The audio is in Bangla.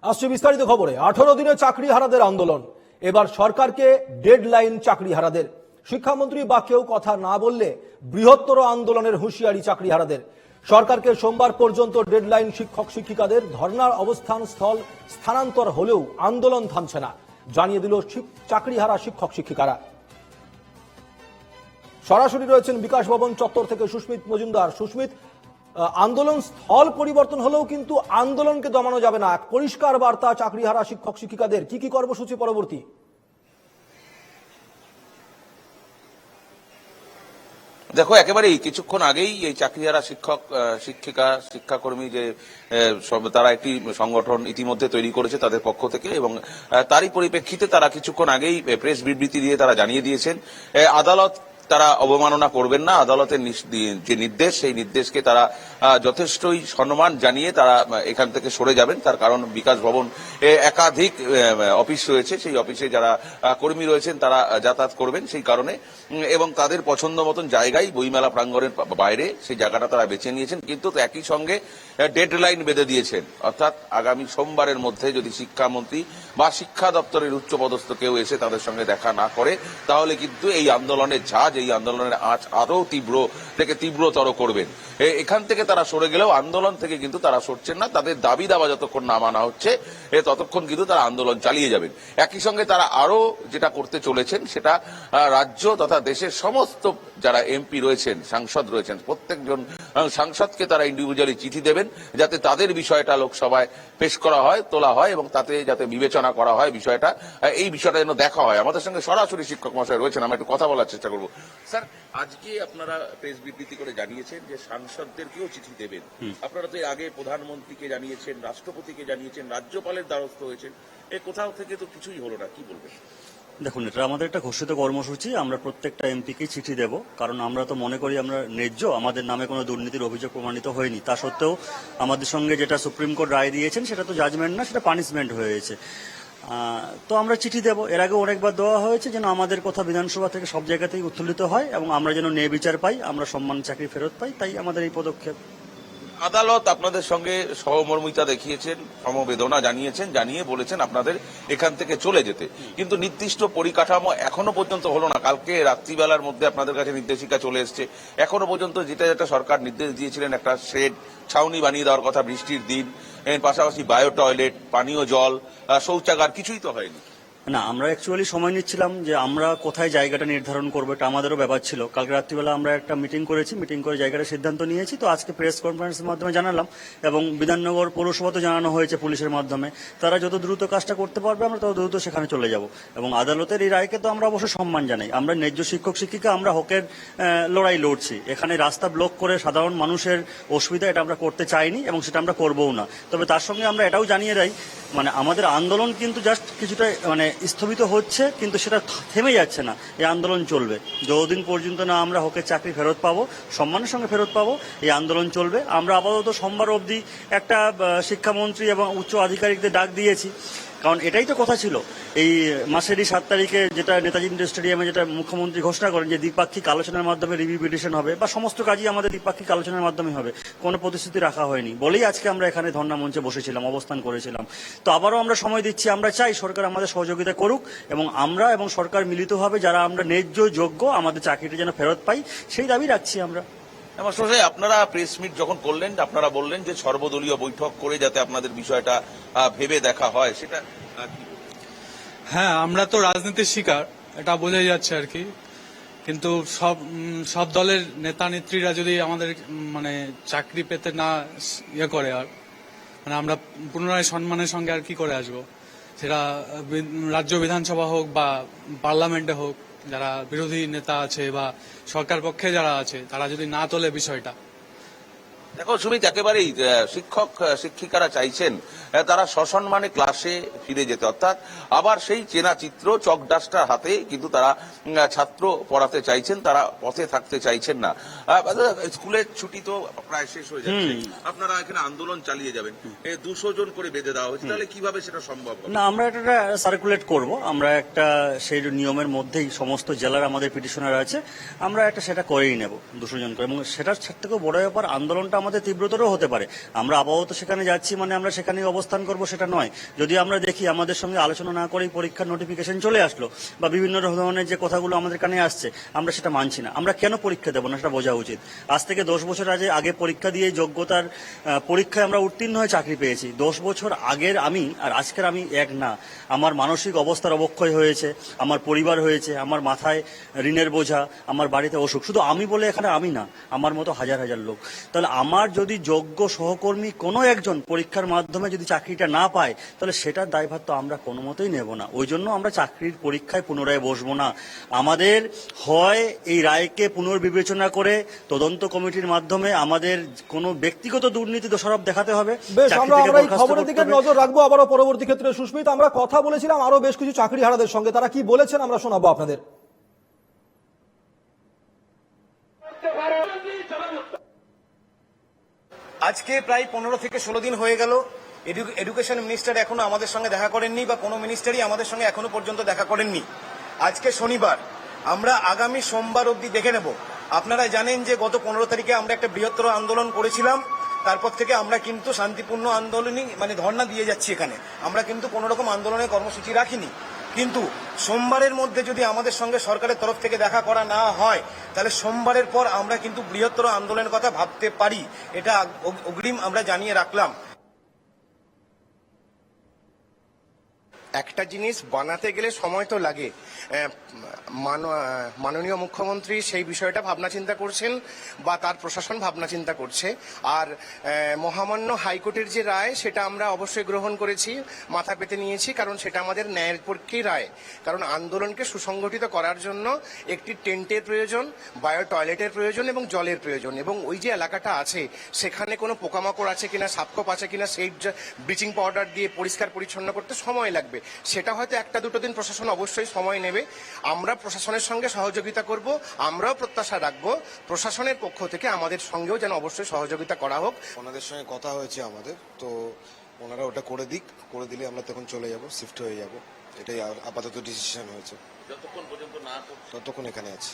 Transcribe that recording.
আসছে বিস্তারিত খবরে। 18 দিনে চাকরিহারাদের আন্দোলন, এবার সরকারকে ডেডলাইন চাকরিহারাদের। শিক্ষামন্ত্রী বা কেউ কথা না বললে বৃহত্তর আন্দোলনের হুঁশিয়ারি চাকরিহারাদের। সরকারকে সোমবার পর্যন্ত ডেডলাইন। শিক্ষক শিক্ষিকাদের ধর্নার অবস্থান স্থল স্থানান্তর হলেও আন্দোলন থামছে না, জানিয়ে দিল চাকরিহারা শিক্ষক শিক্ষিকারা। সরাসরি রয়েছেন বিকাশ ভবন চত্বর থেকে সুস্মিত মজুমদার। সুস্মিত, আন্দোলন স্থল পরিবর্তন হলেও কিন্তু আন্দোলনকে দমানো যাবে না, এক পরিষ্কার বার্তা চাকরিহারা শিক্ষক শিক্ষিকাদের। কি কি কর্মসূচি পরবর্তী? দেখো, একেবারেই কিছুক্ষণ আগেই এই চাকরিহারা শিক্ষক শিক্ষাকর্মী যে তারা একটি সংগঠন ইতিমধ্যে তৈরি করেছে তাদের পক্ষ থেকে, এবং তারই পরিপ্রেক্ষিতে তারা কিছুক্ষণ আগেই প্রেস বিবৃতি দিয়ে তারা জানিয়ে দিয়েছেন আদালত তারা অবমাননা করবেন না। আদালতের যে নির্দেশ, সেই নির্দেশকে তারা যথেষ্টই সম্মান জানিয়ে তারা এখান থেকে সরে যাবেন। তার কারণ বিকাশ ভবন একাধিক অফিস রয়েছে, সেই অফিসে যারা কর্মী রয়েছেন তারা যাতায়াত করবেন সেই কারণে, এবং তাদের পছন্দ মতন জায়গায় বইমেলা প্রাঙ্গণের বাইরে সেই জায়গাটা তারা বেছে নিয়েছেন। কিন্তু একই সঙ্গে ডেডলাইন বেঁধে দিয়েছেন, অর্থাৎ আগামী সোমবারের মধ্যে যদি শিক্ষামন্ত্রী বা শিক্ষা দপ্তরের উচ্চপদস্থ কেউ এসে তাদের সঙ্গে দেখা না করে, তাহলে কিন্তু এই আন্দোলনের ঝাঁজ, এই আন্দোলনের আঁচ আরো তীব্রতর করবেন। এখান থেকে তারা সরে গেলেও আন্দোলন থেকে কিন্তু তারা সরছেন না। তাদের দাবি দাবা যতক্ষণ না মানা হচ্ছে ততক্ষণ কিন্তু তারা আন্দোলন চালিয়ে যাবেন। একই সঙ্গে তারা আরো যেটা করতে চলেছেন সেটা রাজ্য তথা দেশের সমস্ত যারা এমপি রয়েছেন, সাংসদ রয়েছেন, প্রত্যেকজন সাংসদকে তারা ইন্ডিভিজুয়ালি চিঠি দেবেন যাতে তাদের বিষয়টা লোকসভায় পেশ করা হয়, তোলা হয়, এবং তাতে যাতে বিবেচনা করা হয় বিষয়টা, এই বিষয়টা যেন দেখা হয়। আমাদের সঙ্গে সরাসরি শিক্ষক মহাশয় রয়েছেন, আমরা একটু কথা বলার চেষ্টা করবো। স্যার, আজকে আপনারা প্রেস বিবৃতি করে জানিয়েছেন যে সাংসদদেরকেও চিঠি দেবেন। আপনারা তো আগে প্রধানমন্ত্রীকে জানিয়েছেন, রাষ্ট্রপতিকে জানিয়েছেন, রাজ্যপালের দ্বারস্থ হয়েছেন, কোথাও থেকে তো কিছুই হলো না, কি বলবেন? দেখুন, এটা আমাদের একটা ঘোষিত কর্মসূচি। আমরা প্রত্যেকটা এমপিকে চিঠি দেব, কারণ আমরা তো মনে করি আমরা ন্যায্য, আমাদের নামে কোনো দুর্নীতির অভিযোগ প্রমাণিত হয়নি। তা সত্ত্বেও আমাদের সঙ্গে যেটা সুপ্রিম কোর্ট রায় দিয়েছেন সেটা তো জাজমেন্ট না, সেটা পানিশমেন্ট হয়েছে। তো আমরা চিঠি দেব, এর আগে অনেকবার দেওয়া হয়েছে, যেন আমাদের কথা বিধানসভা থেকে সব জায়গাতেই উত্থুলিত হয় এবং আমরা যেন ন্যায় বিচার পাই, আমরা সম্মান চাকরি ফেরত পাই, তাই আমাদের এই পদক্ষেপ। আদালত আপনাদের সঙ্গে সহমর্মিতা দেখিয়েছেন, সমবেদনা জানিয়েছেন, জানিয়ে বলেছেন আপনাদের এখান থেকে চলে যেতে, কিন্তু নির্দিষ্ট পরিকাঠামো এখনো পর্যন্ত হলো না। কালকে রাত্রিবেলার মধ্যে আপনাদের কাছে নির্দেশিকা চলে এসছে, এখনো পর্যন্ত যেটা সরকার নির্দেশ দিয়েছিলেন, একটা শেড ছাউনি বানিয়ে দেওয়ার কথা বৃষ্টির দিন, এর পাশাপাশি বায়ো টয়লেট, পানীয় জল, শৌচাগার, কিছুই তো হয়নি। না, আমরা অ্যাকচুয়ালি সময় নিচ্ছিলাম যে আমরা কোথায় জায়গাটা নির্ধারণ করবো, এটা আমাদেরও ব্যাপার ছিল। কালকে রাত্রিবেলা আমরা একটা মিটিং করেছি, মিটিং করে জায়গাটা সিদ্ধান্ত নিয়েছি। তো আজকে প্রেস কনফারেন্সের মাধ্যমে জানালাম, এবং বিধাননগর পৌরসভা তো জানানো হয়েছে পুলিশের মাধ্যমে। তারা যত দ্রুত কাজটা করতে পারবে আমরা তত দ্রুত সেখানে চলে যাব, এবং আদালতের এই রায়কে তো আমরা অবশ্যই সম্মান জানাই। আমরা ন্যায্য শিক্ষক শিক্ষিকা, আমরা হকের লড়াই লড়ছি। এখানে রাস্তা ব্লক করে সাধারণ মানুষের অসুবিধা এটা আমরা করতে চাইনি, এবং সেটা আমরা করবও না। তবে তার সঙ্গে আমরা এটাও জানিয়ে দেই, মানে আমাদের আন্দোলন কিন্তু জাস্ট কিছুটা স্থগিত হচ্ছে, কিন্তু সেটা থেমে যাচ্ছে না। এই আন্দোলন চলবে যতদিন পর্যন্ত না আমরা হকের চাকরি ফেরত পাবো, সম্মানের সঙ্গে ফেরত পাবো, এই আন্দোলন চলবে। আমরা আপাতত সোমবার অবধি একটা শিক্ষামন্ত্রী এবং উচ্চ আধিকারিকদের ডাক দিয়েছি, কারণ এটাই তো কথা ছিল। এই মাসেরই 7 তারিখে যেটা নেতাজি ইন্ডোর স্টেডিয়ামে যেটা মুখ্যমন্ত্রী ঘোষণা করেন যে দ্বিপাক্ষিক আলোচনার মাধ্যমে রিভিউ পিটিশন হবে, বা সমস্ত কাজই আমাদের দ্বিপাক্ষিক আলোচনার মাধ্যমে হবে, কোনো প্রতিশ্রুতি রাখা হয়নি বলেই আজকে আমরা এখানে ধর্ণা মঞ্চে বসেছিলাম, অবস্থান করেছিলাম। তো আবারও আমরা সময় দিচ্ছি, আমরা চাই সরকার আমাদের সহযোগিতা করুক, এবং আমরা এবং সরকার মিলিতভাবে যারা আমরা ন্যায্য যোগ্য আমাদের চাকরিটা যেন ফেরত পাই, সেই দাবি রাখছি আমরা। আপনারা প্রেস মিট যখন করলেন, আপনারা বললেন যে সর্বদলীয় বৈঠক করে যাতে আপনাদের বিষয়টা ভেবে দেখা হয়, সেটা হ্যাঁ, আমরা তো রাজনীতির শিকার, এটা বোঝাই যাচ্ছে আর কি। কিন্তু সব দলের নেতা নেত্রীরা যদি আমাদের চাকরি পেতে না করে, আর আমরা পুনরায় সম্মানের সঙ্গে আর কি করে আসবো, সেটা রাজ্য বিধানসভা হোক বা পার্লামেন্টে হোক, যারা বিরোধী নেতা আছে বা সরকার পক্ষে যারা আছে, তারা যদি না তোলে বিষয়টা। দেখো সুমিত, একেবারেই শিক্ষক শিক্ষিকারা চাইছেন তারা সসম্মানে ক্লাসে ফিরে যেতে, অর্থাৎ আবার সেই চেনা চিত্র চক ডাস্টার হাতে কিন্তু তারা ছাত্র পড়াতে চাইছেন, তারা পথে থাকতে চাইছেন না। স্কুলের ছুটি তো প্রায় শেষ হয়ে যাচ্ছে, আপনারা এখানে আন্দোলন চালিয়ে যাবেন, 200 জন করে বেঁধে দেওয়া হয়েছে, তাহলে কিভাবে সেটা সম্ভব হবে? না, আমরা একটা সার্কুলেট করব, আমরা একটা সেই নিয়মের মধ্যেই সমস্ত জেলার আমাদের পিটিশনার আছে, আমরা একটা সেটা করেই নেব 200 জন করে। এবং সেটার থেকেও বড় ব্যাপার, আন্দোলনটা আমাদের তীব্রতরও হতে পারে। আমরা আপাতত সেখানে যাচ্ছি মানে আমরা সেখানেই অবস্থান করব সেটা নয়। যদি আমরা দেখি আমাদের সঙ্গে আলোচনা না করেই পরীক্ষার নোটিফিকেশন চলে আসলো বা বিভিন্ন ধরনের যে কথাগুলো আমাদের কানে আসছে, আমরা সেটা মানছি না। আমরা কেন পরীক্ষা দেবো না সেটা বোঝা উচিত। আজ থেকে 10 বছর আগে পরীক্ষা দিয়ে যোগ্যতার পরীক্ষায় আমরা উত্তীর্ণ হয়ে চাকরি পেয়েছি। 10 বছর আগের আমি আর আজকের আমি এক না। আমার মানসিক অবস্থার অবক্ষয় হয়েছে, আমার পরিবার হয়েছে, আমার মাথায় ঋণের বোঝা, আমার বাড়িতে অসুখ। শুধু আমি বলে এখানে আমি না, আমার মতো হাজার হাজার লোক। তাহলে আমার যদি যোগ্য সহকর্মী কোনো একজন পরীক্ষার মাধ্যমে যদি চাকরিটা না পায়, তাহলে সেটার দায়ভার তো আমরা কোনো মতেই নেব না। ওই জন্য আমরা চাকরির পরীক্ষায় পুনরায় বসবো না। আমাদের হয় এই রায়কে পুনর্বিবেচনা করে তদন্ত কমিটির মাধ্যমে আমাদের কোনো ব্যক্তিগত দুর্নীতি দোষারোপ দেখাতে হবে। বেশ, চাকরি আমরা থেকে এই বরখাস্ত খবরের করতে দিকে হবে। নজর রাখবো আবারও পরবর্তী ক্ষেত্রে। সুস্মিত, আমরা কথা বলেছিলাম আরো বেশ কিছু চাকরিহারাদের সঙ্গে, তারা কি বলেছেন আমরা শোনাবো আপনাদের। আজকে প্রায় 15 থেকে 16 দিন হয়ে গেল। এডুকেশন মিনিস্টার এখনো আমাদের সঙ্গে দেখা করেননি বা কোনো মিনিস্টারই আমাদের সঙ্গে এখনো পর্যন্ত দেখা করেননি। আজকে শনিবার, আমরা আগামী সোমবার অবধি দেখে নেব। আপনারা জানেন যে গত 15 তারিখে আমরা একটা বৃহত্তর আন্দোলন করেছিলাম। তারপর থেকে আমরা কিন্তু শান্তিপূর্ণ আন্দোলনই মানে ধর্ণা দিয়ে যাচ্ছি এখানে। আমরা কিন্তু কোনো রকম আন্দোলনের কর্মসূচি রাখিনি। কিন্তু সোমবারের মধ্যে যদি আমাদের সঙ্গে সরকারের তরফ থেকে দেখা করা না হয়, তাহলে সোমবারের পর আমরা কিন্তু বৃহত্তর আন্দোলনের কথা ভাবতে পারি। এটা অগ্রিম আমরা জানিয়ে রাখলাম। একটা জিনিস বানাতে গেলে সময় তো লাগে। মাননীয় মুখ্যমন্ত্রী সেই বিষয়টা ভাবনা চিন্তা করছেন বা তার প্রশাসন ভাবনা চিন্তা করছে। আর মহামান্য হাইকোর্টের যে রায় সেটা আমরা অবশ্যই গ্রহণ করেছি, মাথা পেতে নিয়েছি, কারণ সেটা আমাদের ন্যায়ের পক্ষেই রায়। কারণ আন্দোলনকে সুসংগঠিত করার জন্য একটি টেন্টের প্রয়োজন, বায়ো টয়লেটের প্রয়োজন এবং জলের প্রয়োজন। এবং ওই যে এলাকাটা আছে সেখানে কোনো পোকামাকড় আছে কিনা, সাপখোপ আছে কিনা, সেই ব্লিচিং পাউডার দিয়ে পরিষ্কার পরিচ্ছন্ন করতে সময় লাগবে। সেটা হয়তো 1-2 দিন প্রশাসন অবশ্যই সময় নেবে। আমরা প্রশাসনের সঙ্গে সহযোগিতা করব। আমরাও প্রত্যাশা রাখবো প্রশাসনের পক্ষ থেকে আমাদের সঙ্গেও যেন অবশ্যই সহযোগিতা করা হোক। ওনাদের সঙ্গে কথা হয়েছে আমাদের, তো ওনারা ওটা করে দিলে আমরা তখন চলে যাব, শিফট হয়ে যাব। এটাই আপাতত ডিসিশন হয়েছে। যতক্ষণ পর্যন্ত না ততক্ষণ এখানে আছি।